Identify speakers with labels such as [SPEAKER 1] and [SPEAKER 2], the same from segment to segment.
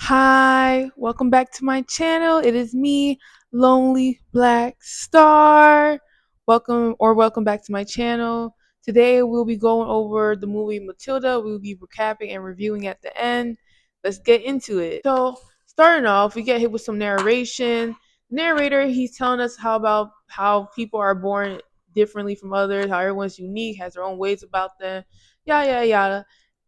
[SPEAKER 1] Hi, welcome back to my channel. It is me, Lonely Black Star. Welcome back to my channel. Today we'll be going over the movie Matilda. We'll be recapping and reviewing at the end. Let's get into it. So, starting off, we get hit with some narration. Narrator, he's telling us about how people are born differently from others, how everyone's unique, has their own ways about them, yada yada yada.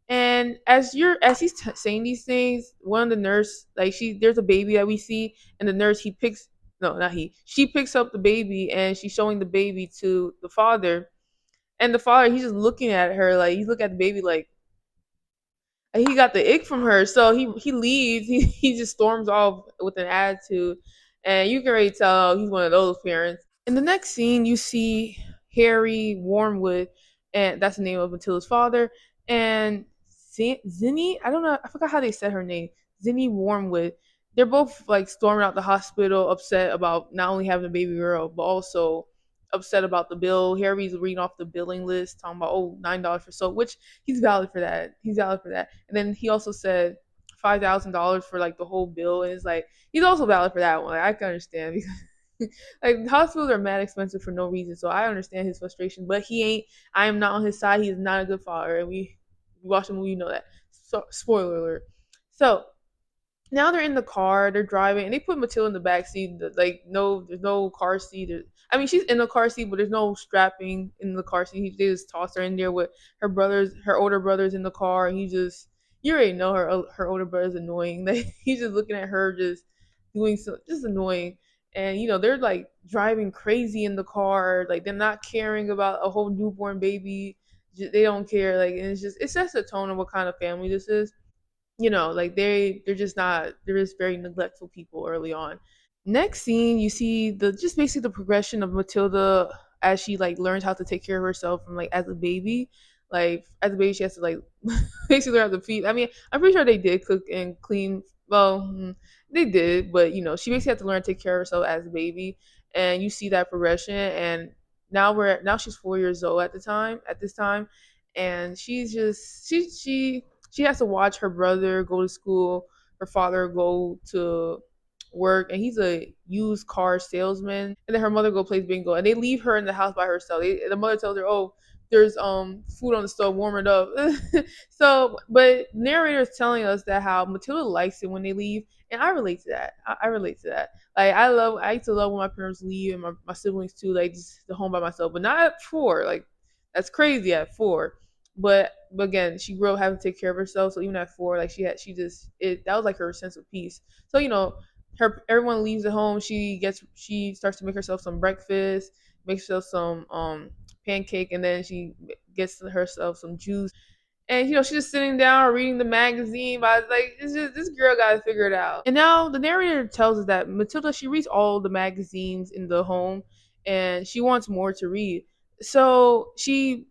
[SPEAKER 1] And as he's saying these things, one of the nurse, like there's a baby that we see, and the nurse he picks, no, not he, she picks up the baby and she's showing the baby to the father, and the father he's just looking at her like he's looking at the baby like he got the ick from her, so he leaves. He just storms off with an attitude, and you can already tell he's one of those parents. In the next scene, you see Harry Wormwood, and that's the name of Matilda's father, and Zinni. I don't know. I forgot how they said her name. Zinni Wormwood. They're both like storming out the hospital, upset about not only having a baby girl, but also upset about the bill. Harry's reading off the billing list, talking about $9 for soap, which he's valid for that. He's valid for that. And then he also said $5,000 for like the whole bill, and it's like he's also valid for that one. Like, I can understand because like hospitals are mad expensive for no reason, so I understand his frustration. But he ain't. I am not on his side. He is not a good father, and we watch the movie, you know that. So spoiler alert. So now they're in the car, they're driving, and they put Matilda in the back seat. Like, no, there's no car seat. I mean, she's in the car seat, but there's no strapping in the car seat. They just toss her in there with her brothers, her older brothers in the car, and you already know her older brother's annoying. Like, he's just looking at her, just doing so, just annoying. And they're like driving crazy in the car, like they're not caring about a whole newborn baby. They don't care, like, and it sets the tone of what kind of family this is. Like they're just not, they're just very neglectful people early on. Next scene, you see the just basically the progression of Matilda as she like learns how to take care of herself from like as a baby. Like as a baby, she has to like basically learn how to feed. I mean, I'm pretty sure they did cook and clean. Well, they did, but she basically had to learn to take care of herself as a baby, and you see that progression. And now she's 4 years old at this time, and she's just she has to watch her brother go to school, her father go to work, and he's a used car salesman, and then her mother go plays bingo, and they leave her in the house by herself. The mother tells her, oh, there's food on the stove, warm it up. So but narrator is telling us that how Matilda likes it when they leave, and I relate to that. I relate to that. Like, I used to love when my parents leave, and my siblings too, like just the home by myself, but not at 4. Like, that's crazy at 4. But again, she grew up having to take care of herself, so even at 4, like she just it that was like her sense of peace. So her everyone leaves the home. She starts to make herself some breakfast, makes herself some pancake, and then she gets herself some juice. And she's just sitting down reading the magazine. But I was like, it's just this girl got to figure it out. And now the narrator tells us that Matilda, she reads all the magazines in the home, and she wants more to read. So she,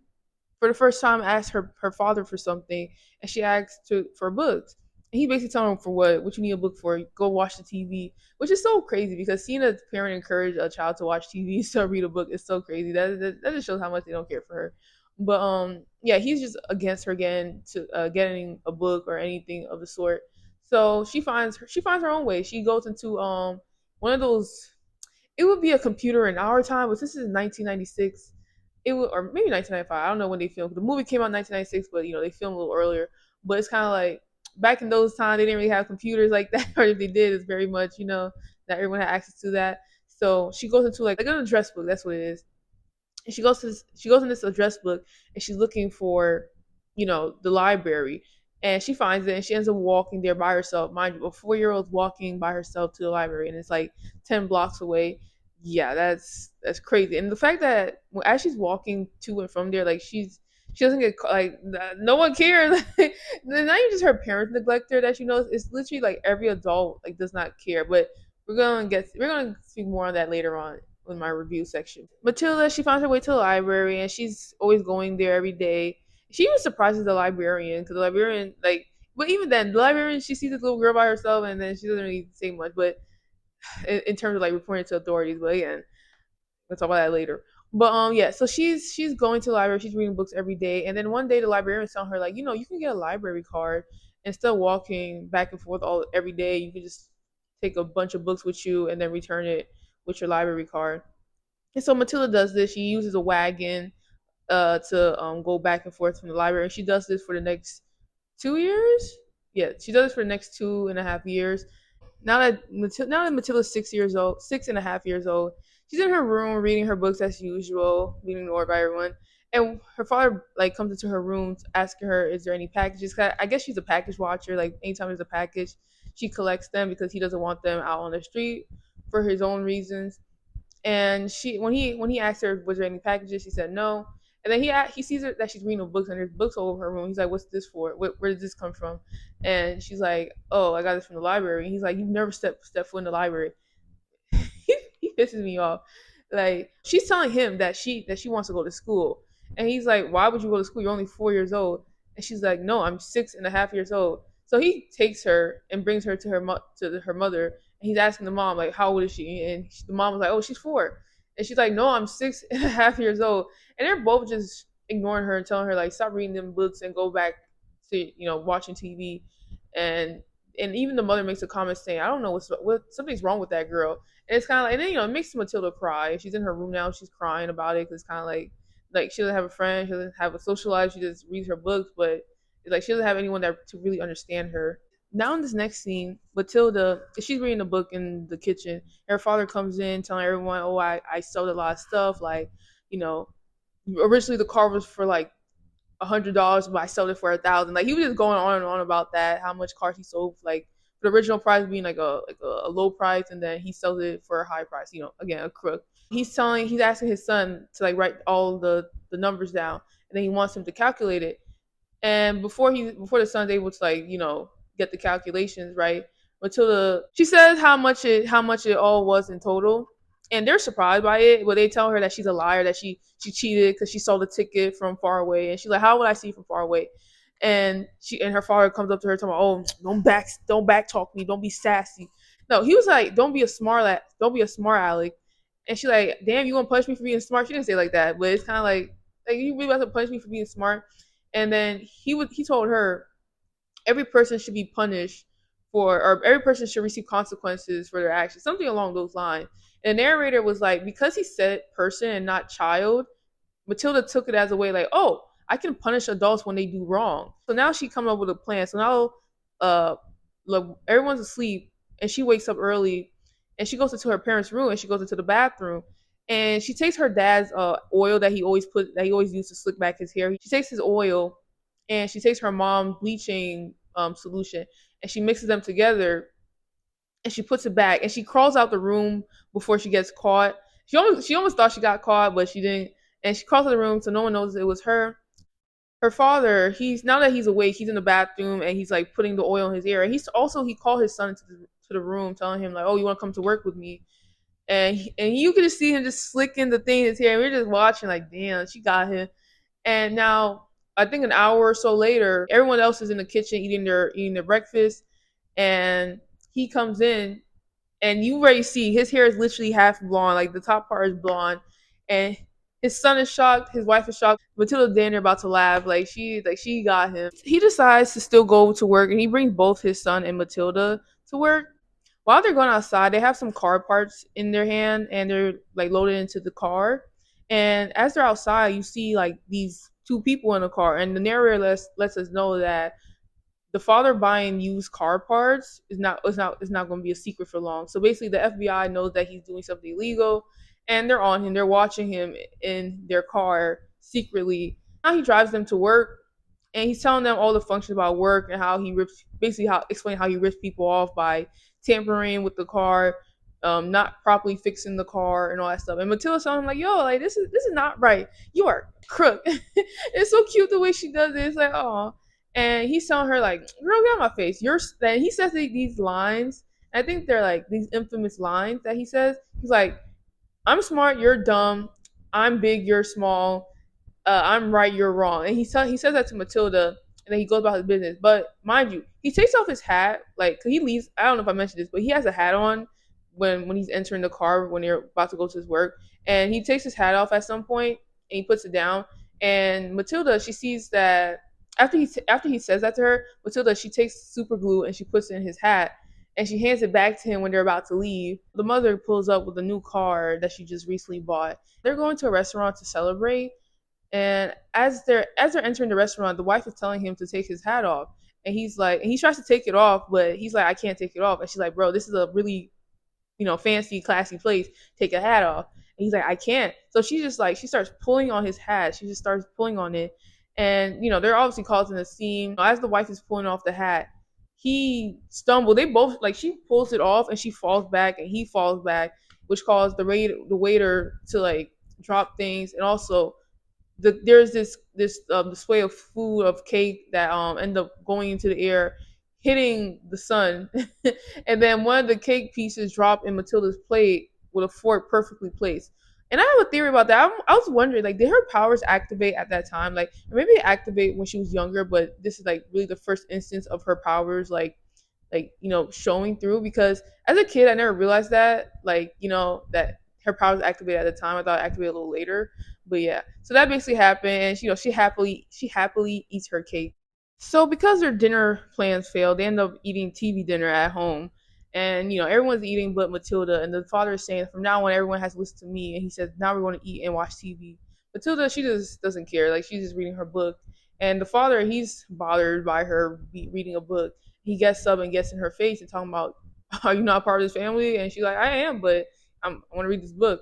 [SPEAKER 1] for the first time, asked her father for something, and she asked for books. And he basically told her, for what you need a book for? Go watch the TV, which is so crazy because seeing a parent encourage a child to watch TV to read a book is so crazy. That just shows how much they don't care for her. But yeah, he's just against her getting a book or anything of the sort. So she finds her own way. She goes into one of those, it would be a computer in our time, but this is 1996. It would, or maybe 1995. I don't know when they filmed. The movie came out in 1996, but they filmed a little earlier. But it's kind of like back in those times, they didn't really have computers like that, or if they did, it's very much that everyone had access to that. So she goes into like an address book. That's what it is. And she goes in this address book, and she's looking for the library, and she finds it, and she ends up walking there by herself. Mind you, a 4-year-old walking by herself to the library, and it's like 10 blocks away. Yeah, that's crazy. And the fact that as she's walking to and from there, like she doesn't get like no one cares. Not even just her parents neglect her, that she knows. It's literally like every adult like does not care. But we're gonna speak more on that later on in my review section. Matilda, she finds her way to the library, and she's always going there every day. She even surprises the librarian, because the librarian, like, but even then, the librarian, she sees this little girl by herself, and then she doesn't really say much, but in terms of like reporting to authorities. But again, we'll talk about that later. But yeah, so she's going to the library, she's reading books every day, and then one day the librarian's telling her, like, you can get a library card. instead of walking back and forth all every day, you can just take a bunch of books with you and then return it with your library card. And so Matilda does this. She uses a wagon to go back and forth from the library. And she does this for the next 2 years. Yeah, she does this for the next 2.5 years. Now that Matilda's 6 years old, 6.5 years old, she's in her room reading her books as usual, being ignored by everyone. And her father like comes into her room asking her, "Is there any packages?" 'Cause I guess she's a package watcher. Like anytime there's a package, she collects them because he doesn't want them out on the street for his own reasons. And when he asked her, "Was there any packages?" She said no. And then he sees her that she's reading the books and there's books all over her room. He's like, "What's this for? Where did this come from?" And she's like, "Oh, I got this from the library." And he's like, "You've never stepped foot in the library." He pisses me off. Like she's telling him that she wants to go to school, and he's like, "Why would you go to school? You're only 4 years old." And she's like, "No, I'm 6.5 years old." So he takes her and brings her to her mother, and he's asking the mom like, "How old is she?" And the mom was like, "Oh, she's 4." And she's like, "No, I'm 6.5 years old." And they're both just ignoring her and telling her like, "Stop reading them books and go back to watching TV." And even the mother makes a comment saying, "I don't know what something's wrong with that girl." And it's kind of like, and then it makes Matilda cry. She's in her room now. She's crying about it because it's kind of like she doesn't have a friend. She doesn't have a social life. She just reads her books, but it's like she doesn't have anyone that to really understand her. Now in this next scene, Matilda, she's reading a book in the kitchen. Her father comes in telling everyone, "Oh, I sold a lot of stuff. Like, you know, originally the car was for like $100, but I sold it for 1,000." Like he was just going on and on about that, how much cars he sold, like the original price being like a low price, and then he sells it for a high price. Again, a crook. He's asking his son to like write all the numbers down, and then he wants him to calculate it. And before the son's able to like get the calculations right, Matilda she says how much it all was in total, and they're surprised by it. But they tell her that she's a liar, that she cheated because she saw the ticket from far away, and she's like, "How would I see from far away?" And her father comes up to her talking about, "Oh, don't back talk me, don't be sassy." No, he was like, don't be a smart aleck." And she's like, "Damn, you gonna punish me for being smart?" She didn't say it like that, but it's kind of like you really about to punish me for being smart. And then he told her every person should be punished or every person should receive consequences for their actions, something along those lines. And the narrator was like, because he said person and not child, Matilda took it as a way like, "Oh, I can punish adults when they do wrong." So now she come up with a plan. So now, look, everyone's asleep, and she wakes up early, and she goes into her parents' room, and she goes into the bathroom, and she takes her dad's oil that he always used to slick back his hair. She takes his oil, and she takes her mom's bleaching solution, and she mixes them together, and she puts it back, and she crawls out the room before she gets caught. She almost thought she got caught, but she didn't. And she crawls out the room so no one knows it was her. Her father, he's now that he's awake, he's in the bathroom and he's like putting the oil in his ear. And he called his son to the room, telling him like, "Oh, you want to come to work with me?" And you could just see him just slicking the thing in his hair. And we're just watching like, damn, she got him. And now I think an hour or so later, everyone else is in the kitchen eating their breakfast, and he comes in, and you already see his hair is literally half blonde, like the top part is blonde, and his son is shocked, his wife is shocked. Matilda damn near about to laugh, like she got him. He decides to still go to work, and he brings both his son and Matilda to work. While they're going outside, they have some car parts in their hand, and they're like loaded into the car. And as they're outside, you see like these two people in the car, and the narrator lets us know that the father buying used car parts is not going to be a secret for long. So basically, the FBI knows that he's doing something illegal, and they're on him. They're watching him in their car secretly. Now he drives them to work, and he's telling them all the functions about work and how he rips, basically how explain how he rips people off by tampering with the car, not properly fixing the car and all that stuff. And Matilda's telling him like, "Yo, like this is not right. You are a crook." It's so cute the way she does it. It's like, oh. And he's telling her like, "Girl, get out my face." And he says these lines. I think they're like these infamous lines that he says. He's like, "I'm smart, you're dumb. I'm big, you're small. I'm right, you're wrong." And he says that to Matilda, and then he goes about his business. But mind you, he takes off his hat, like 'cause he leaves. I don't know if I mentioned this, but he has a hat on when he's entering the car when they're about to go to his work, and he takes his hat off at some point and he puts it down. And Matilda, she sees that After he says that to her, Matilda, she takes super glue and she puts it in his hat and she hands it back to him when they're about to leave. The mother pulls up with a new car that she just recently bought. They're going to a restaurant to celebrate, and as they're entering the restaurant, the wife is telling him to take his hat off. And he tries to take it off, but he's like, I can't take it off. And she's like, bro, this is a really, fancy, classy place. Take a hat off. And he's like, I can't. So she just like she starts pulling on his hat. She just starts pulling on it. And they're obviously causing a scene. As the wife is pulling off the hat, he stumbled. They both like she pulls it off and she falls back and he falls back, which caused the waiter to like drop things. And also there's this display of food of cake that end up going into the air, hitting the sun, and then one of the cake pieces drop in Matilda's plate with a fork perfectly placed. And I have a theory about that. I was wondering, like, did her powers activate at that time? Like, or maybe activate when she was younger, but this is like really the first instance of her powers, showing through. Because as a kid, I never realized that, that her powers activated at the time. I thought it activated a little later, but yeah. So that basically happened, and she happily eats her cake. So because their dinner plans failed, they end up eating TV dinner at home. And everyone's eating but Matilda, and the father is saying from now on everyone has to listen to me. And he says now we're going to eat and watch TV. Matilda, she just doesn't care, like she's just reading her book. And the father, he's bothered by her reading a book. He gets up and gets in her face and talking about, are you not part of this family? And she's like, I am, but I want to read this book.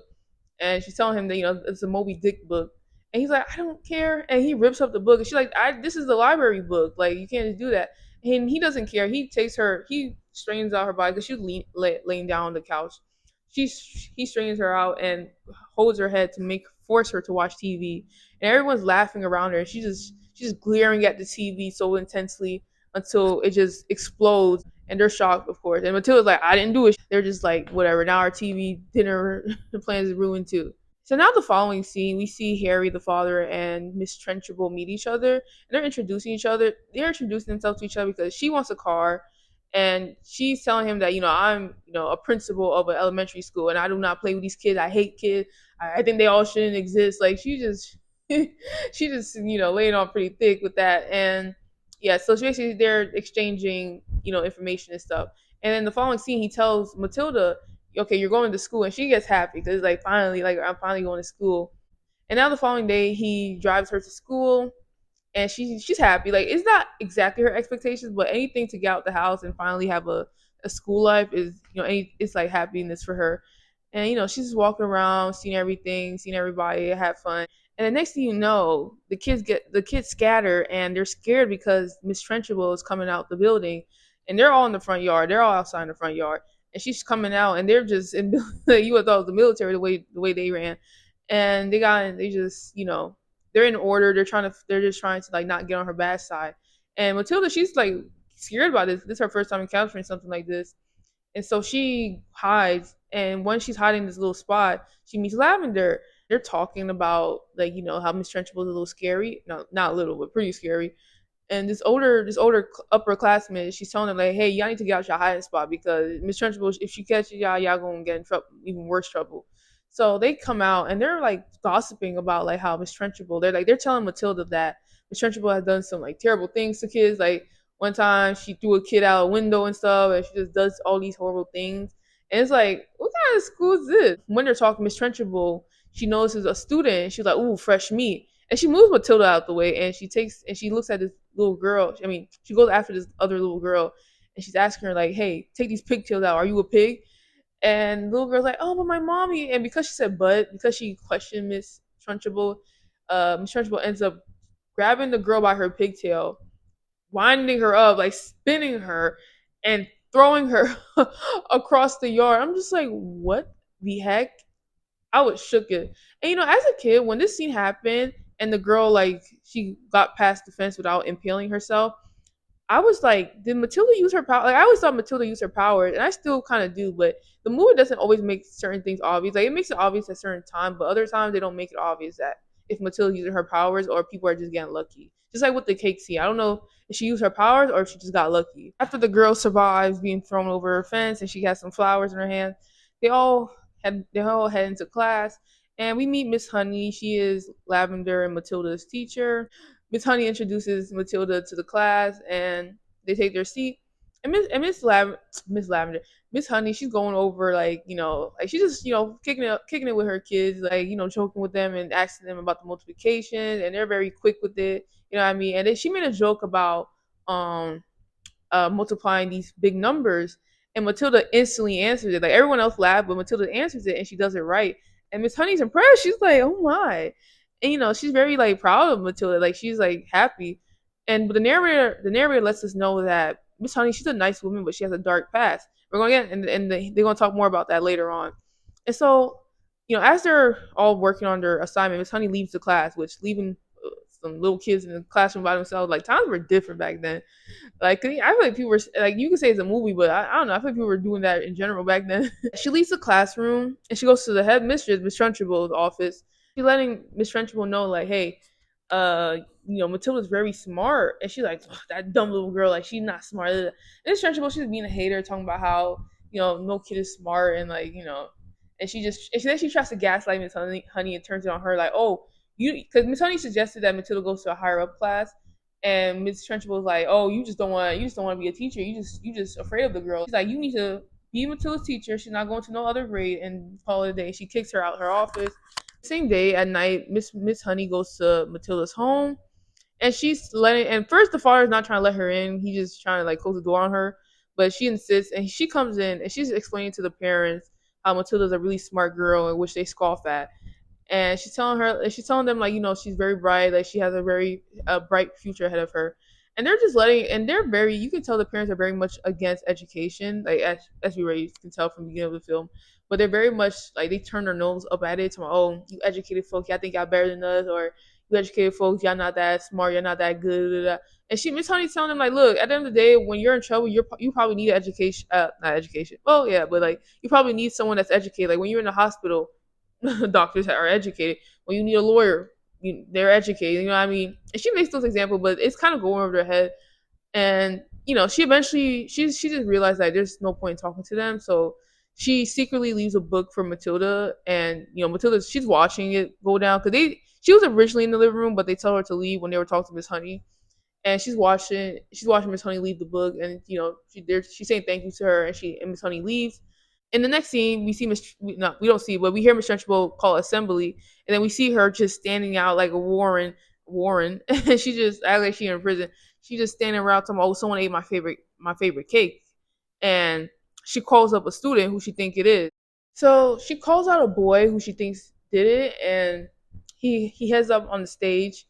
[SPEAKER 1] And she's telling him that it's a Moby Dick book. And he's like, I don't care. And he rips up the book. And she's like, this is the library book. Like, you can't just do that. And he doesn't care. He straightens out her body because she's laying down on the couch. He straightens her out and holds her head to force her to watch TV. And everyone's laughing around her. And she's just glaring at the TV so intensely until it just explodes. And they're shocked, of course. And Matilda's like, I didn't do it. They're just like, whatever. Now our TV dinner plans is ruined too. So now the following scene, we see Harry, the father, and Miss Trenchable meet each other. And they're introducing each other. They're introducing themselves to each other because she wants a car, and she's telling him that I'm a principal of an elementary school, and I do not play with these kids. I hate kids. I think they all shouldn't exist. Like she just she just laying on pretty thick with that. And yeah, so basically they're exchanging information and stuff. And then the following scene, he tells Matilda, okay, you're going to school, and she gets happy because like finally, like I'm finally going to school. And now the following day, he drives her to school, and she's happy. Like it's not exactly her expectations, but anything to get out the house and finally have a school life is it's like happiness for her. And she's just walking around, seeing everything, seeing everybody, have fun. And the next thing you know, the kids scatter and they're scared because Miss Trenchable is coming out the building, and they're all in the front yard. They're all outside in the front yard, and she's coming out, and they're just in. You would thought it was the military the way they ran, and they just they're in order. They're just trying to like not get on her bad side. And Matilda, she's like scared about this. This is her first time encountering something like this. And so she hides. And when she's hiding in this little spot, she meets Lavender. They're talking about like, how Miss Trenchable is a little scary. No, not a little, but pretty scary. And this older upperclassman, she's telling them like, hey, y'all need to get out your hiding spot because Miss Trunchbull, if she catches y'all gonna get in trouble, even worse trouble. So they come out and they're like gossiping about like how Miss Trunchbull, they're telling Matilda that Miss Trunchbull has done some like terrible things to kids. Like one time she threw a kid out a window and stuff, and she just does all these horrible things. And it's like, what kind of school is this? When they're talking, Miss Trunchbull, she notices a student. She's like, ooh, fresh meat. And she moves Matilda out the way, and she looks at this little girl. I mean, she goes after this other little girl, and she's asking her like, "Hey, take these pigtails out. Are you a pig?" And the little girl's like, "Oh, but my mommy." And because she said "but," because she questioned Miss Trunchbull ends up grabbing the girl by her pigtail, winding her up, like spinning her, and throwing her across the yard. I'm just like, what the heck? I was shook it. And as a kid, when this scene happened and the girl like she got past the fence without impaling herself, I was like, did Matilda use her power? Like I always thought Matilda used her powers, and I still kind of do, but the movie doesn't always make certain things obvious. Like it makes it obvious at certain times, but other times they don't make it obvious that if Matilda using her powers or people are just getting lucky. Just like with the cake scene, I don't know if she used her powers or if she just got lucky. After the girl survives being thrown over her fence and she has some flowers in her hand, they all they all head into class, and we meet Miss Honey. She is Lavender and Matilda's teacher. Miss Honey introduces Matilda to the class, and they take their seat. And Miss Lavender, Miss Honey, she's going over like like she's just kicking it with her kids, like joking with them and asking them about the multiplication, and they're very quick with it. You know what I mean? And then she made a joke about um multiplying these big numbers, and Matilda instantly answers it. Like everyone else laughed, but Matilda answers it, and she does it right. And Miss Honey's impressed. She's like, "Oh my!" And she's very like proud of Matilda. Like she's like happy. And but the narrator lets us know that Miss Honey, she's a nice woman, but she has a dark past. We're going to get, and they're going to talk more about that later on. And so, as they're all working on their assignment, Miss Honey leaves the class, which leaving some little kids in the classroom by themselves, like times were different back then. Like, I feel like people were like, you could say it's a movie, but I don't know. I feel like people were doing that in general back then. She leaves the classroom and she goes to the headmistress, Miss Trunchbull's office. She's letting Miss Trunchbull know, like, hey, Matilda's very smart, and she's like, that dumb little girl, like she's not smart. And Miss Trunchbull, she's being a hater, talking about how no kid is smart, and like and then she tries to gaslight Miss Honey, and turns it on her, like, oh, because Miss Honey suggested that Matilda goes to a higher up class, and Miss Trunchbull was like, "Oh, you just don't want to be a teacher. You just afraid of the girl." She's like, "You need to be Matilda's teacher. She's not going to no other grade." And call it a day. She kicks her out her office. Same day at night, Miss Honey goes to Matilda's home, and she's letting. And first, the father's not trying to let her in. He's just trying to like close the door on her. But she insists, and she comes in, and she's explaining to the parents how Matilda's a really smart girl, and which they scoff at, and she's telling them, like, she's very bright, like she has a very bright future ahead of her. And they're just letting, and they're very, you can tell the parents are very much against education, like as we already can tell from the beginning of the film. But they're very much like, they turn their nose up at it to, oh, you educated folks, y'all think y'all better than us, or you educated folks, y'all not that smart, you're not that good, blah, blah. And Miss Honey's telling them, like, look, at the end of the day, when you're in trouble, you probably need education, not education, oh yeah, but like you probably need someone that's educated. Like when you're in the hospital, doctors are educated. When you need a lawyer, they're educated. You know what I mean? And she makes those examples, but it's kind of going over their head. And she eventually she just realized that there's no point in talking to them. So she secretly leaves a book for Matilda, and Matilda, she's watching it go down because she was originally in the living room, but they tell her to leave when they were talking to Miss Honey. And she's watching Miss Honey leave the book, and she's saying thank you to her, and Miss Honey leaves. In the next scene, we see no, we don't see, but we hear Miss Trunchbull call assembly, and then we see her just standing out like a Warren, and she just act like she in prison. She just standing around talking, oh, someone ate my favorite cake, and she calls up a student who she think it is. So she calls out a boy who she thinks did it, and he heads up on the stage,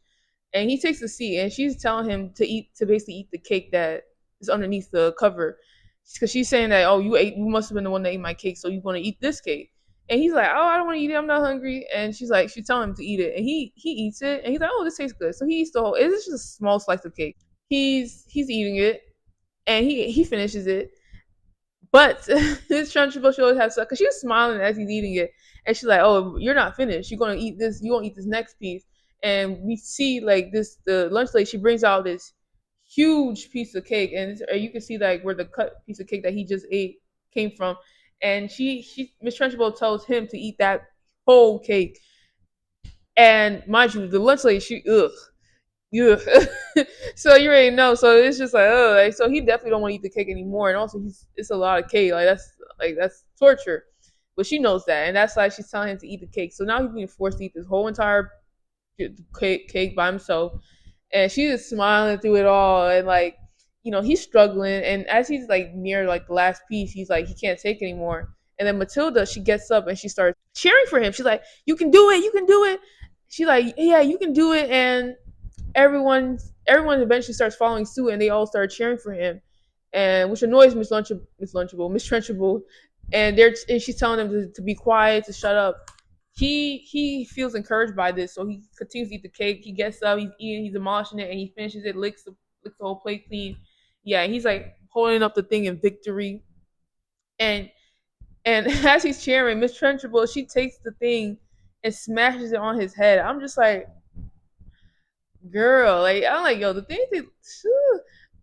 [SPEAKER 1] and he takes a seat, and she's telling him to basically eat the cake that is underneath the cover, because she's saying that, oh, you must have been the one that ate my cake, so you're going to eat this cake. And he's like, oh, I don't want to eat it, I'm not hungry. And she's telling him to eat it, and he eats it, and he's like, oh, this tastes good. So he eats the whole, it's just a small slice of cake. He's eating it, and he finishes it. But his Trunchbull, she always has, because she was smiling as he's eating it, and she's like, "Oh, you're not finished. You're gonna eat this. You gonna eat this next piece." And we see like the lunch lady. She brings out this huge piece of cake, and you can see like where the cut piece of cake that he just ate came from. And Miss Trunchbull tells him to eat that whole cake. And mind you, the lunch lady, she ugh. Yeah. So you already know. So it's just like, oh, like, so he definitely don't want to eat the cake anymore. And also, it's a lot of cake. That's torture. But she knows that, and that's why she's telling him to eat the cake. So now he's being forced to eat this whole entire cake by himself, and she's just smiling through it all. And like, he's struggling. And as he's like near like the last piece, he's like he can't take anymore. And then Matilda, she gets up and she starts cheering for him. She's like, "You can do it! You can do it!" She's like, "Yeah, you can do it!" And everyone eventually starts following suit, and they all start cheering for him, and which annoys Miss Trunchbull, and she's telling them to be quiet, to shut up. He feels encouraged by this, so he continues to eat the cake. He gets up, he's eating, he's demolishing it, and he finishes it, licks the whole plate clean. Yeah, he's like holding up the thing in victory, and as he's cheering, Miss Trunchbull, she takes the thing and smashes it on his head. I'm just like, girl, like I'm like, yo, the thing that,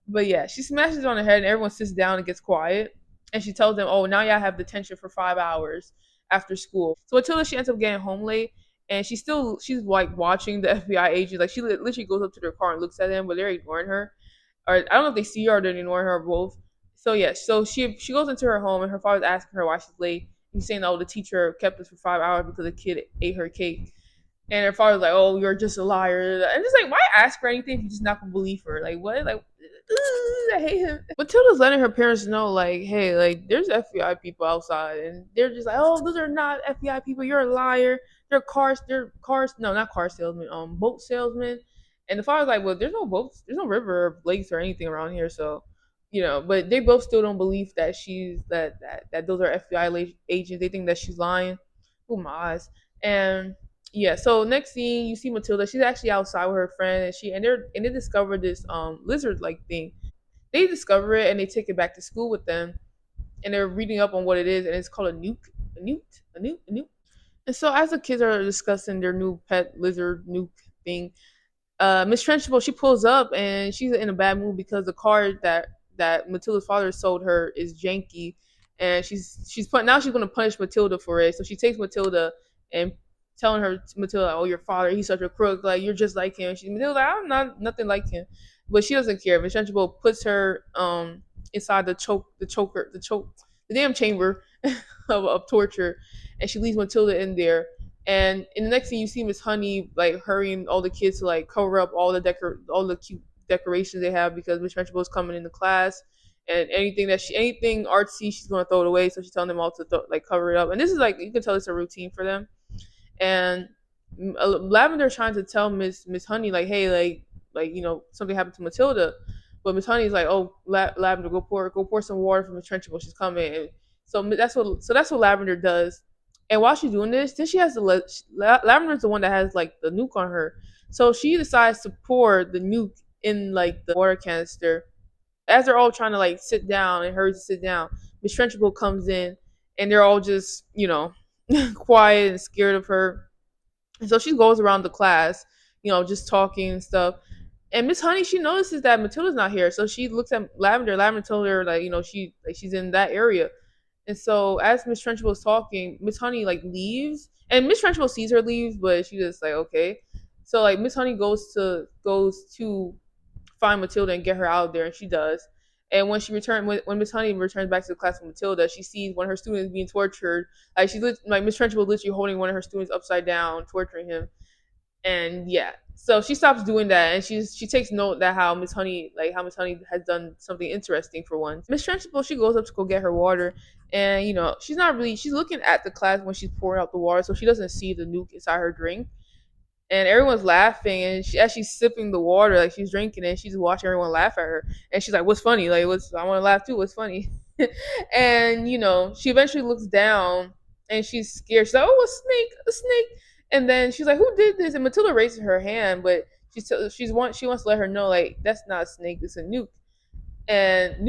[SPEAKER 1] but yeah, she smashes it on her head, and everyone sits down and gets quiet. And she tells them, "Oh, now y'all have detention for 5 hours after school." So Matilda, she ends up getting home late, and she's like watching the FBI agents. Like she literally goes up to their car and looks at them, but they're ignoring her. Or I don't know if they see her or they're ignoring her or both. So yeah, so she goes into her home and her father's asking her why she's late. He's saying, "Oh, the teacher kept us for 5 hours because the kid ate her cake." And her father's like, "Oh, you're just a liar." And it's like, why ask for anything if you're just not gonna believe her? Like what? Like I hate him. Matilda's letting her parents know, like, hey, like there's FBI people outside, and they're just like, "Oh, those are not FBI people. You're a liar. They're cars. No, not car salesmen. Boat salesmen." And the father's like, "Well, there's no boats. There's no river or lakes or anything around here, so." But they both still don't believe that that those are agents. They think that she's lying. Oh my eyes. And yeah, so next scene you see Matilda. She's actually outside with her friend, and they discover this lizard like thing. They discover it and they take it back to school with them, and they're reading up on what it is, and it's called a nuke, a nuke, a nuke, a nuke. And so as the kids are discussing their new pet lizard nuke thing, Miss Trunchbull, she pulls up and she's in a bad mood because the car that Matilda's father sold her is janky, and she's going to punish Matilda for it. So she takes Matilda and telling her Matilda, "Oh, your father, he's such a crook. Like you're just like him." She's Matilda, like, "I'm not nothing like him," but she doesn't care. Miss Trunchbull puts her inside the damn chamber of torture, and she leaves Matilda in there. And in the next thing you see Miss Honey like hurrying all the kids to like cover up all the cute decorations they have because Miss Trunchbull is coming into class, and anything artsy she's gonna throw it away. So she's telling them all to like cover it up. And this is like you can tell it's a routine for them. And Lavender trying to tell Miss Honey like, hey, like something happened to Matilda, but Miss Honey's like, oh, Lavender, go pour some water for Miss Trunchbull. She's coming. And that's what Lavender does. And while she's doing this, then she has Lavender's the one that has like the nuke on her, so she decides to pour the nuke in like the water canister. As they're all trying to like sit down and hurry to sit down, Miss Trunchbull comes in, and they're all just quiet and scared of her. And so she goes around the class, just talking and stuff. And Miss Honey, she notices that Matilda's not here, so she looks at Lavender. Lavender told her like, she's in that area. And so as Miss Trunchbull was talking, Miss Honey like leaves, and Miss Trunchbull sees her leaves, but she just like okay. So like Miss Honey goes to find Matilda and get her out of there, and she does. And when Miss Honey returns back to the class with Matilda, she sees one of her students being tortured. Like Miss Trunchbull literally holding one of her students upside down, torturing him. And yeah, so she stops doing that, and she takes note that how Miss Honey has done something interesting for once. Miss Trunchbull, she goes up to go get her water, and she's looking at the class when she's pouring out the water, so she doesn't see the nuke inside her drink. And everyone's laughing, and as she's sipping the water, like she's drinking it, she's watching everyone laugh at her, and she's like, "What's funny? Like, I want to laugh too. What's funny?" And she eventually looks down, and she's scared. She's like, "Oh, a snake, a snake!" And then she's like, "Who did this?" And Matilda raises her hand, but she wants to let her know like that's not a snake, it's a nuke. And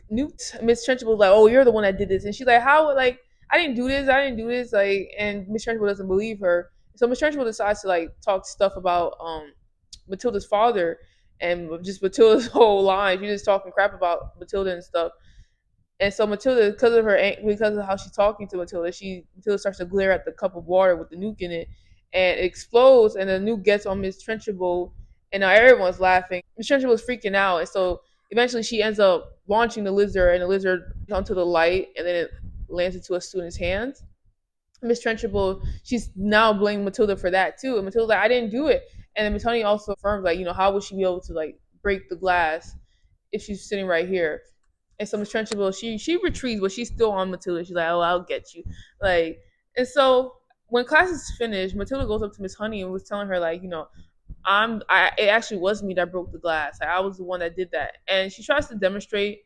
[SPEAKER 1] Newt Miss Trunchbull was like, "Oh, you're the one that did this," and she's like, "How? Like, I didn't do this." Like, and Miss Trunchbull doesn't believe her. So Miss Trunchbull decides to like talk stuff about Matilda's father and just Matilda's whole line. She's just talking crap about Matilda and stuff. And so Matilda, because of how she's talking to Matilda starts to glare at the cup of water with the nuke in it, and it explodes, and the nuke gets on Miss Trunchbull, and now everyone's laughing. Miss Trunchbull is freaking out, and so eventually she ends up launching the lizard, and the lizard onto the light, and then it lands into a student's hands. Miss Trunchbull, she's now blaming Matilda for that too, and Matilda's like, "I didn't do it." And then Miss Honey also affirms like, how would she be able to like break the glass if she's sitting right here? And so Miss Trunchbull, she retreats, but she's still on Matilda. She's like, "Oh, I'll get you." Like, and so when class is finished, Matilda goes up to Miss Honey and was telling her like, it actually was me that broke the glass. Like, I was the one that did that. And she tries to demonstrate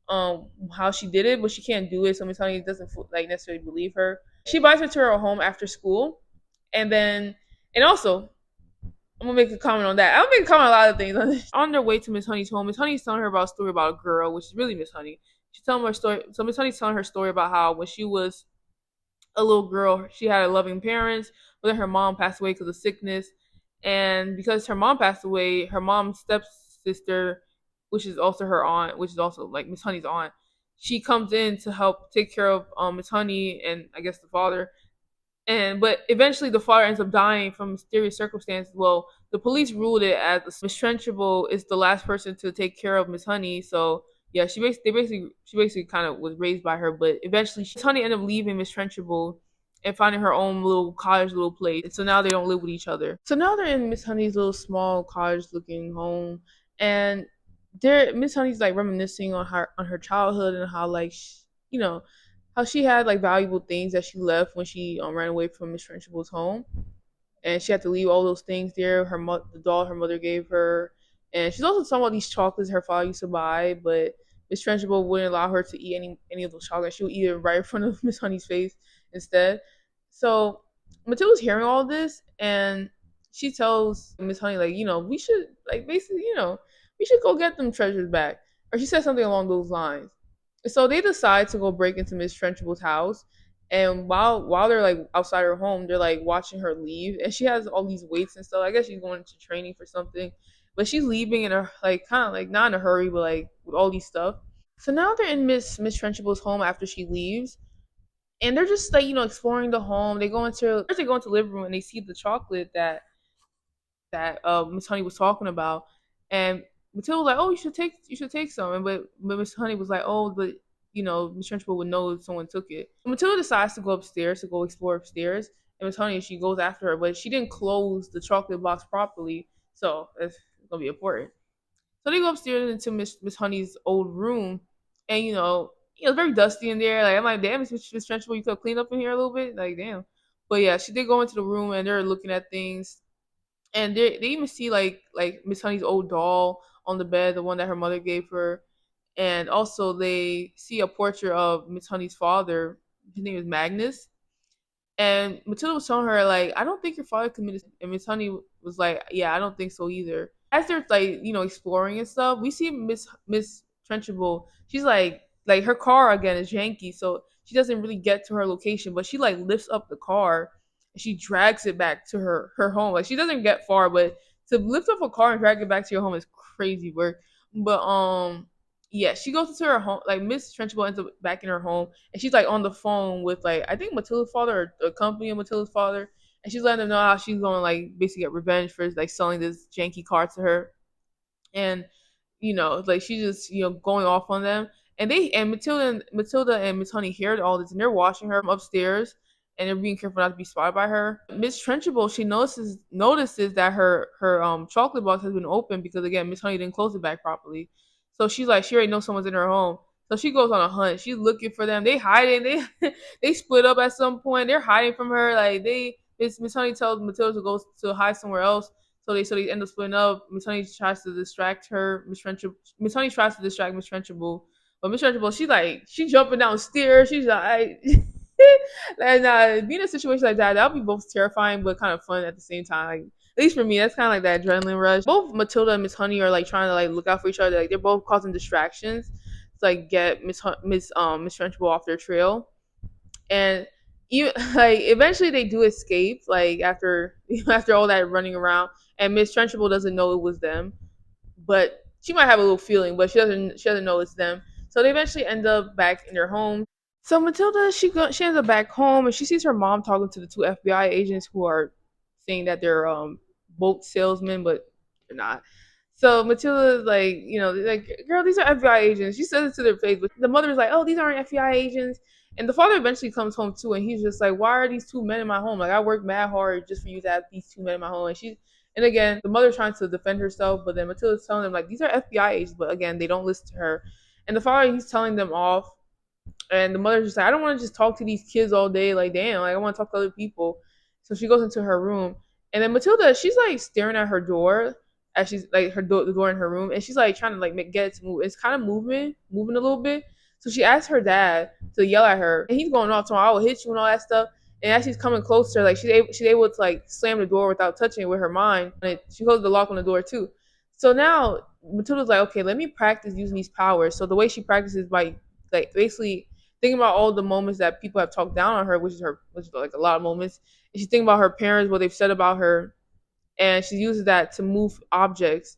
[SPEAKER 1] how she did it, but she can't do it. So Miss Honey doesn't like necessarily believe her. She invites her to her home after school, and also I'm gonna make a comment on that. I'm gonna make a comment on a lot of things. On their way to Miss Honey's home, Miss Honey's telling her about a story about a girl, which is really Miss Honey. She's telling her story. So Miss Honey's telling her story about how when she was a little girl, she had a loving parents, but then her mom passed away because of sickness. And because her mom passed away, her mom's stepsister, which is also her aunt, which is also like Miss Honey's aunt, she comes in to help take care of Miss Honey and I guess the father. And but eventually the father ends up dying from mysterious circumstances. Well, the police ruled it as Miss Trenchable is the last person to take care of Miss Honey. So yeah, she basically kind of was raised by her, but eventually Miss Honey ended up leaving Miss Trenchable and finding her own little cottage, little place. And so now they don't live with each other. So now they're in Miss Honey's little small cottage looking home, and there Miss Honey's like reminiscing on her childhood and how like you know how she had like valuable things that she left when she ran away from Miss Trenchable's home, and she had to leave all those things there. The doll her mother gave her, and she's also talking about these chocolates her father used to buy, but Miss Trenchable wouldn't allow her to eat any of those chocolates. She would eat it right in front of Miss Honey's face instead. So Matilda's hearing all this, and she tells Miss Honey like, we should like basically, we should go get them treasures back, or she said something along those lines. So they decide to go break into Miss Trenchable's house, and while they're like outside her home, they're like watching her leave, and she has all these weights and stuff. I guess she's going into training for something, but she's leaving in a like kind of like not in a hurry, but like with all these stuff. So now they're in Miss Trenchable's home after she leaves, and they're just like exploring the home. They go into the living room and they see the chocolate that Miss Honey was talking about, and Matilda was like, "Oh, you should take some," and but Miss Honey was like, "Oh, but Miss Trunchbull would know if someone took it." Matilda decides to go upstairs to go explore upstairs, and Miss Honey she goes after her, but she didn't close the chocolate box properly, so it's gonna be important. So they go upstairs into Miss Honey's old room, and it's very dusty in there. Like I'm like, damn, Miss Trunchbull, you could clean up in here a little bit, like damn. But yeah, she did go into the room and they're looking at things, and they even see like Miss Honey's old doll on the bed, the one that her mother gave her, and also they see a portrait of Miss Honey's father. His name is Magnus, and Matilda was telling her like, I don't think your father committed. And Miss Honey was like, yeah, I don't think so either. As they're like exploring and stuff, we see Miss Trenchable. She's like her car again is janky, so she doesn't really get to her location. But she like lifts up the car and she drags it back to her home. Like she doesn't get far, but to lift up a car and drag it back to your home is crazy work. But yeah, she goes into her home. Like Miss Trenchable ends up back in her home, and she's like on the phone with like I think Matilda's father or the company of Matilda's father, and she's letting them know how she's going to like basically get revenge for like selling this janky car to her, and like she's just going off on them, and Matilda and Miss Honey hear all this, and they're watching her from upstairs, and they're being careful not to be spotted by her. Miss Trenchable she notices that her chocolate box has been opened because again Miss Honey didn't close it back properly, so she's like she already knows someone's in her home. So she goes on a hunt. She's looking for them. They hiding. They split up at some point. They're hiding from her. Like Miss Honey tells Matilda to go to hide somewhere else. So they end up splitting up. Miss Honey tries to distract her. Miss Honey tries to distract Miss Trenchable, but Miss Trenchable she jumping downstairs. She's like, and being in a situation like that would be both terrifying but kind of fun at the same time. Like at least for me, that's kind of like that adrenaline rush. Both Matilda and Miss Honey are like trying to like look out for each other. Like they're both causing distractions to like get Miss Trenchable off their trail, and you like eventually they do escape like after after all that running around, and Miss Trenchable doesn't know it was them, but she might have a little feeling, but she doesn't know it's them. So they eventually end up back in their home. So Matilda she ends up back home, and she sees her mom talking to the two FBI agents who are saying that they're boat salesmen, but they're not. So Matilda's like, like, girl, these are FBI agents. She says it to their face, but the mother's like, oh, these aren't FBI agents. And the father eventually comes home too, and he's just like, why are these two men in my home? Like, I worked mad hard just for you to have these two men in my home. And again, the mother's trying to defend herself, but then Matilda's telling them like, these are FBI agents, but again, they don't listen to her. And the father, he's telling them off, and the mother's just like, I don't want to just talk to these kids all day. Like, damn, like I want to talk to other people. So she goes into her room, and then Matilda, she's like staring at her door as she's like the door in her room, and she's like trying to like get it to move. It's kind of moving a little bit. So she asks her dad to yell at her, and he's going off to her, I will hit you and all that stuff. And as she's coming closer, like she's able to like slam the door without touching it with her mind, and she closes the lock on the door too. So now Matilda's like, okay, let me practice using these powers. So the way she practices by like basically thinking about all the moments that people have talked down on her, which is like a lot of moments. And she's thinking about her parents, what they've said about her, and she uses that to move objects.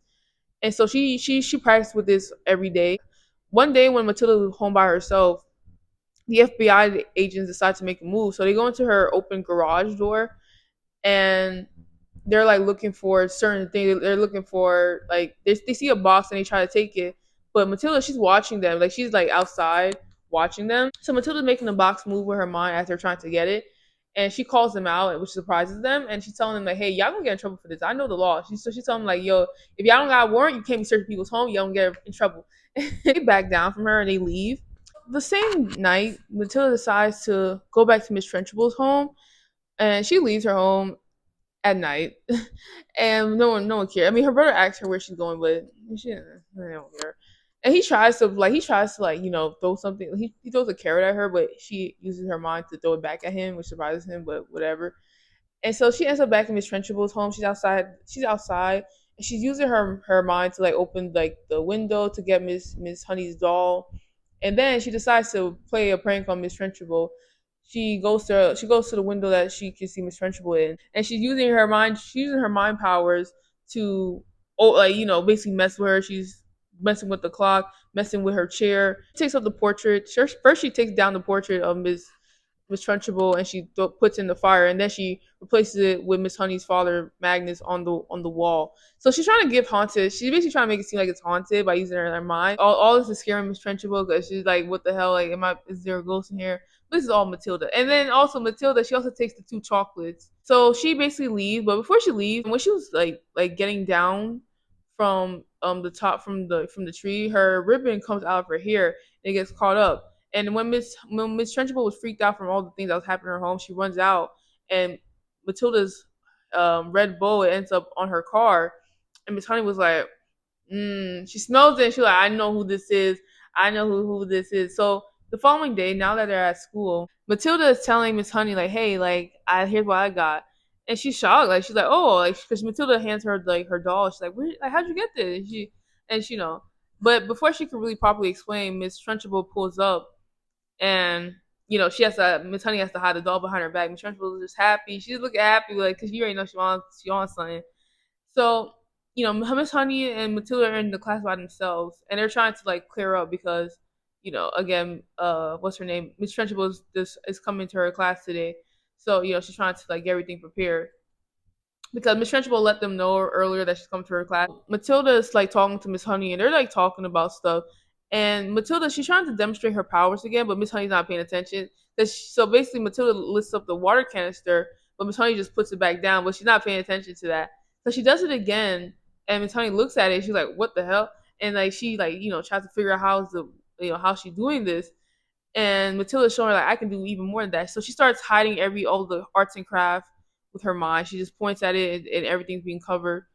[SPEAKER 1] And so she practiced with this every day. One day when Matilda was home by herself, the FBI agents decide to make a move. So they go into her open garage door, and they're like looking for certain things. They're looking for like they see a box and they try to take it. But Matilda, she's watching them. Like she's like outside watching them. So Matilda's making the box move with her mind as they're trying to get it. And she calls them out, which surprises them. And she's telling them like, "Hey, y'all gonna get in trouble for this. I know the law." She's telling them like, "Yo, if y'all don't got a warrant, you can't be searching people's home. Y'all don't get in trouble." They back down from her and they leave. The same night, Matilda decides to go back to Miss Trenchable's home, and she leaves her home at night, and no one cares. I mean, her brother asks her where she's going, but she don't care. And he tries to like throw something. He throws a carrot at her, but she uses her mind to throw it back at him, which surprises him. But whatever. And so she ends up back in Miss Trenchable's home. She's outside. And she's using her mind to like open like the window to get Miss Honey's doll, and then she decides to play a prank on Miss Trenchable. She goes to the window that she can see Miss Trenchable in, and she's using her mind. She's using her mind powers to, like basically mess with her. She's messing with the clock, messing with her chair. She takes up the portrait. First, she takes down the portrait of Miss Trunchbull, and she puts in the fire, and then she replaces it with Miss Honey's father, Magnus, on the wall. So she's trying to give haunted. She's basically trying to make it seem like it's haunted by using her mind. All this is scaring Miss Trunchbull because she's like, "What the hell? Like, is there a ghost in here?" But this is all Matilda, and then also Matilda. She also takes the two chocolates. So she basically leaves, but before she leaves, when she was like getting down from the top from the tree, her ribbon comes out of her hair and it gets caught up. And when Miss Trunchbull was freaked out from all the things that was happening in her home, she runs out, and Matilda's red bow ends up on her car, and Miss Honey was like, she smells it, and she's like, I know who this is. I know who this is. So the following day, now that they're at school, Matilda is telling Miss Honey like, hey, like here's what I got. And she's shocked, like she's like, oh, like because Matilda hands her like her doll. She's like, where, like, how'd you get this? And she. But before she can really properly explain, Miss Trunchbull pulls up, and Miss Honey has to hide the doll behind her back. Miss Trunchbull is just happy. She's looking happy, like because you already know she wants something. So Miss Honey and Matilda are in the class by themselves, and they're trying to like clear up because again, what's her name? Miss Trunchbull is coming to her class today, so she's trying to like get everything prepared because Miss Trunchbull let them know earlier that she's coming to her class. Matilda is like talking to Miss Honey, and they're like talking about stuff. And Matilda, she's trying to demonstrate her powers again, but Miss Honey's not paying attention. So basically, Matilda lifts up the water canister, but Miss Honey just puts it back down, but she's not paying attention to that. So she does it again, and Miss Honey looks at it. She's like, "What the hell?" And like she like tries to figure out how she's doing this. And Matilda's showing her like I can do even more than that. So she starts hiding all the arts and crafts with her mind. She just points at it, and everything's being covered.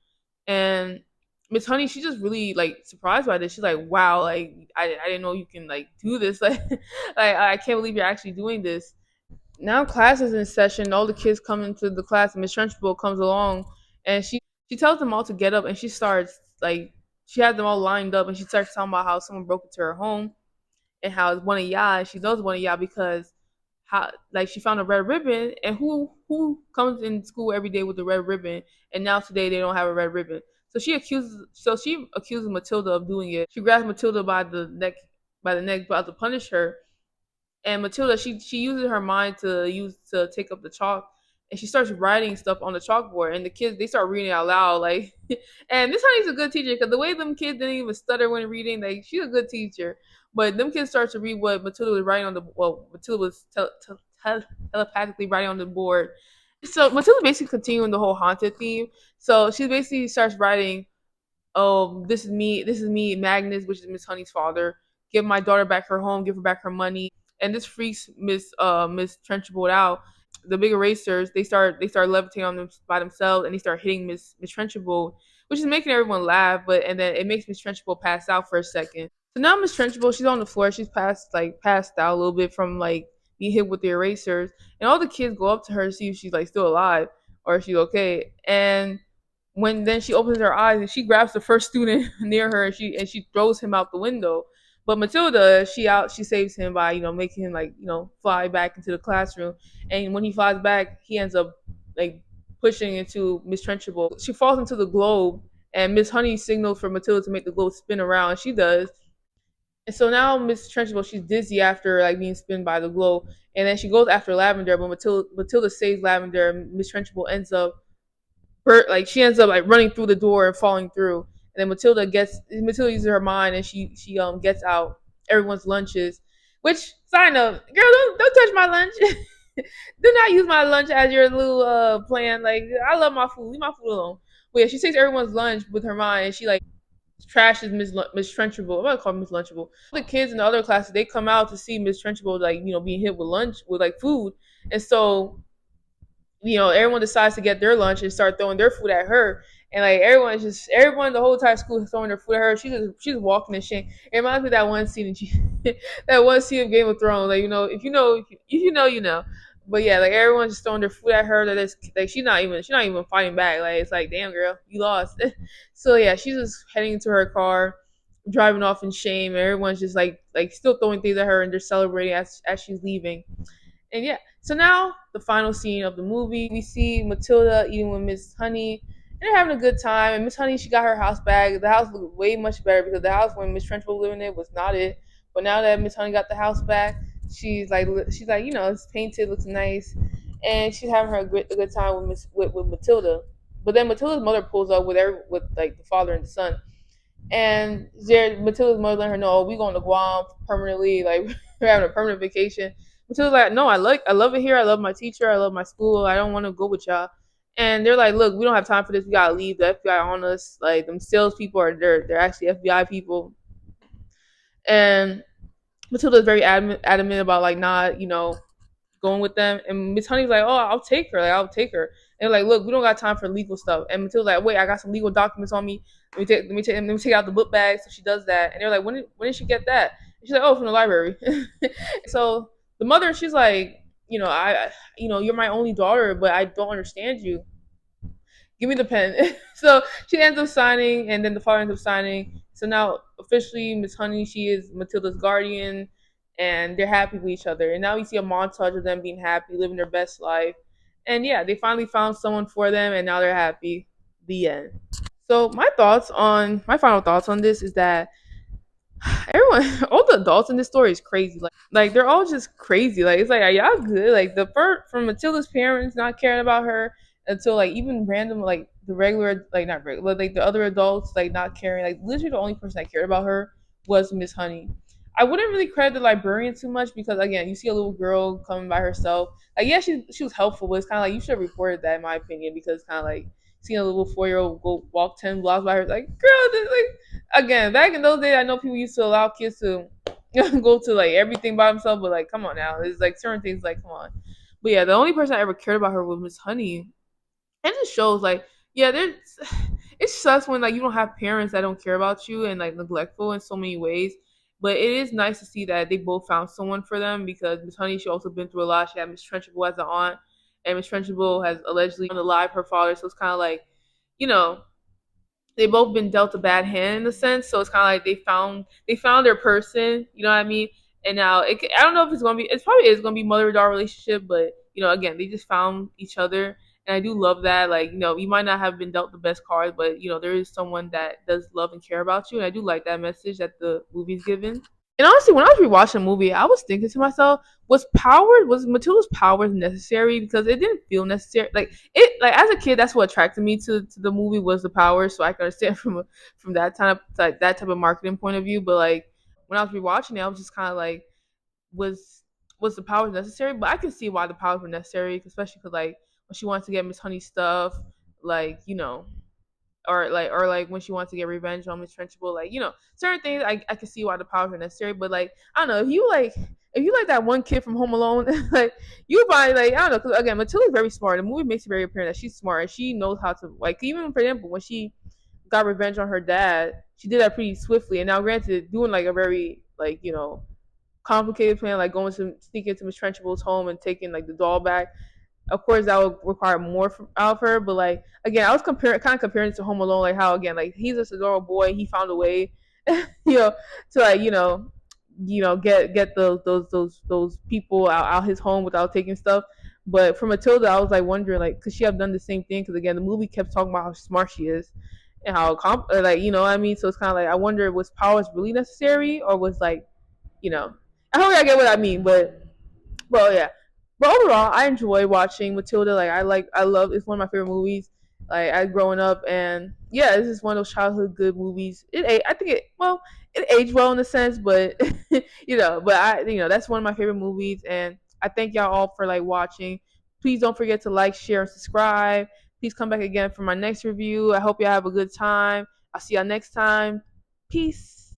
[SPEAKER 1] And Miss Honey, she's just really like surprised by this. She's like, "Wow, like I didn't know you can like do this. Like I can't believe you're actually doing this." Now class is in session. All the kids come into the class, and Miss Trunchbull comes along, and she tells them all to get up, and she starts like she has them all lined up, and she starts talking about how someone broke into her home and how it's one of y'all. She knows one of y'all because how like she found a red ribbon, and who comes in school every day with the red ribbon, and now today they don't have a red ribbon. So she accuses Matilda of doing it. She grabs Matilda by the neck about to punish her. And Matilda, she uses her mind to take up the chalk, and she starts writing stuff on the chalkboard, and the kids they start reading out loud like. And this honey's a good teacher because the way them kids didn't even stutter when reading, like she's a good teacher. But them kids start to read what Matilda was writing on the Matilda was telepathically writing on the board. So Matilda basically continuing the whole haunted theme. So she basically starts writing, "Oh, this is me, Magnus, which is Miss Honey's father. Give my daughter back her home. Give her back her money." And this freaks Miss Trenchable out. The big erasers they start levitating on them by themselves, and they start hitting Miss Trenchable, which is making everyone laugh. And then it makes Miss Trenchable pass out for a second. So now Miss Trenchable, she's on the floor. She's passed out a little bit from like being hit with the erasers, and all the kids go up to her to see if she's like still alive or if she's okay. And when then she opens her eyes and she grabs the first student near her, and she throws him out the window. But Matilda, she saves him by making him like fly back into the classroom. And when he flies back, he ends up like pushing into Miss Trenchable. She falls into the globe, and Miss Honey signals for Matilda to make the globe spin around, and she does. And so now Miss Trunchbull, she's dizzy after like being spun by the glow, and then she goes after Lavender, but Matilda saves Lavender, and Miss Trunchbull ends up like she ends up like running through the door and falling through. And then Matilda uses her mind and she gets out everyone's lunches. Which side note, girl, don't touch my lunch. Do not use my lunch as your little plan. Like I love my food. Leave my food alone. But yeah, she takes everyone's lunch with her mind and she like trashes Miss Trunchbull. I'm gonna call her Miss Lunchable. The kids in the other classes they come out to see Miss Trunchbull like being hit with lunch with like food, and so everyone decides to get their lunch and start throwing their food at her. And like everyone, the whole entire school is throwing their food at her. She's walking in shame. It reminds me of that one scene that one scene of Game of Thrones. Like if you know, you know. But yeah, like everyone's just throwing their food at her. That is like she's not even fighting back. Like it's like damn girl, you lost. So yeah, she's just heading into her car, driving off in shame. And everyone's just like still throwing things at her and they're celebrating as she's leaving. And yeah, so now the final scene of the movie, we see Matilda eating with Miss Honey, and they're having a good time. And Miss Honey, she got her house back. The house looked way much better because the house when Miss Trench was living in was not it. But now that Miss Honey got the house back, she's like it's painted, looks nice, and she's having a good time with Matilda. But then Matilda's mother pulls up with like the father and the son, and Matilda's mother letting her know, oh, we going to Guam permanently, like we're having a permanent vacation. Matilda's like, no, I love it here. I love my teacher. I love my school. I don't want to go with y'all. And they're like, look, we don't have time for this. We gotta leave. The FBI on us. Like them sales people they're actually FBI people. And Matilda's very adamant about like not going with them. And Miss Honey's like, oh, I'll take her. Like, I'll take her. And they're like, look, we don't got time for legal stuff. And Matilda's like, wait, I got some legal documents on me. Let me take out the book bag. So she does that. And they're like, when did she get that? And she's like, oh, from the library. So the mother, she's like, you're my only daughter, but I don't understand you. Give me the pen. So she ends up signing, and then the father ends up signing. So now officially, Miss Honey, she is Matilda's guardian, and they're happy with each other. And now we see a montage of them being happy, living their best life. And yeah, they finally found someone for them, and now they're happy. The end. So my final thoughts on this is that everyone, all the adults in this story is crazy. Like they're all just crazy. Like it's like, are y'all good? Like the first from Matilda's parents not caring about her until like even random like the regular like not regular but like the other adults like not caring. Like literally the only person that cared about her was Miss Honey. I wouldn't really credit the librarian too much because again, you see a little girl coming by herself. Like yeah, she was helpful, but it's kind of like you should have reported that in my opinion because it's kind of like seeing a little 4 year old go walk 10 blocks by her. Like girl, this, like again back in those days, I know people used to allow kids to go to like everything by himself, but like, come on now. There's like certain things like, come on. But yeah, the only person I ever cared about her was Miss Honey. And it shows like, yeah, there's it sucks when like you don't have parents that don't care about you and like neglectful in so many ways. But it is nice to see that they both found someone for them because Miss Honey, she also been through a lot. She had Miss Trunchbull as an aunt, and Miss Trunchbull has allegedly unalived her father. So it's kind of like, you know, they both been dealt a bad hand in a sense. So it's kind of like they found their person. You know what I mean? And now I don't know if it's gonna be. It probably is gonna be mother daughter relationship, but again, they just found each other, and I do love that. Like you might not have been dealt the best cards, but there is someone that does love and care about you, and I do like that message that the movie's given. And honestly, when I was rewatching the movie, I was thinking to myself, was Matilda's powers necessary? Because it didn't feel necessary. Like as a kid, that's what attracted me to the movie was the powers, so I can understand from that type of marketing point of view. But like when I was rewatching it, I was just kind of like, was was the powers necessary? But I can see why the powers were necessary, especially because like when she wanted to get Miss Honey stuff, like or like when she wants to get revenge on Miss Trunchbull, like certain things I can see why the powers are necessary, but like I don't know if you like that one kid from Home Alone, like you probably like I don't know because again Matilda's very smart. The movie makes it very apparent that she's smart and she knows how to like even for example when she got revenge on her dad, she did that pretty swiftly. And now granted, doing like a very like complicated plan like going to sneak into Miss Trunchbull's home and taking like the doll back, of course that would require more out of her. But like again, I was comparing it to Home Alone, like how again like he's this adorable boy, he found a way, you know, to like get those people out his home without taking stuff. But for Matilda, I was like wondering like could she have done the same thing? Because again, the movie kept talking about how smart she is, and how like you know what I mean. So it's kind of like I wonder was powers really necessary or was like you know I hope y'all get what I mean, but well, yeah. But overall, I enjoy watching Matilda. I love. It's one of my favorite movies. Like I growing up, and yeah, this is one of those childhood good movies. I think it aged well in a sense, but but that's one of my favorite movies, and I thank y'all all for like watching. Please don't forget to like, share, and subscribe. Please come back again for my next review. I hope y'all have a good time. I'll see y'all next time. Peace.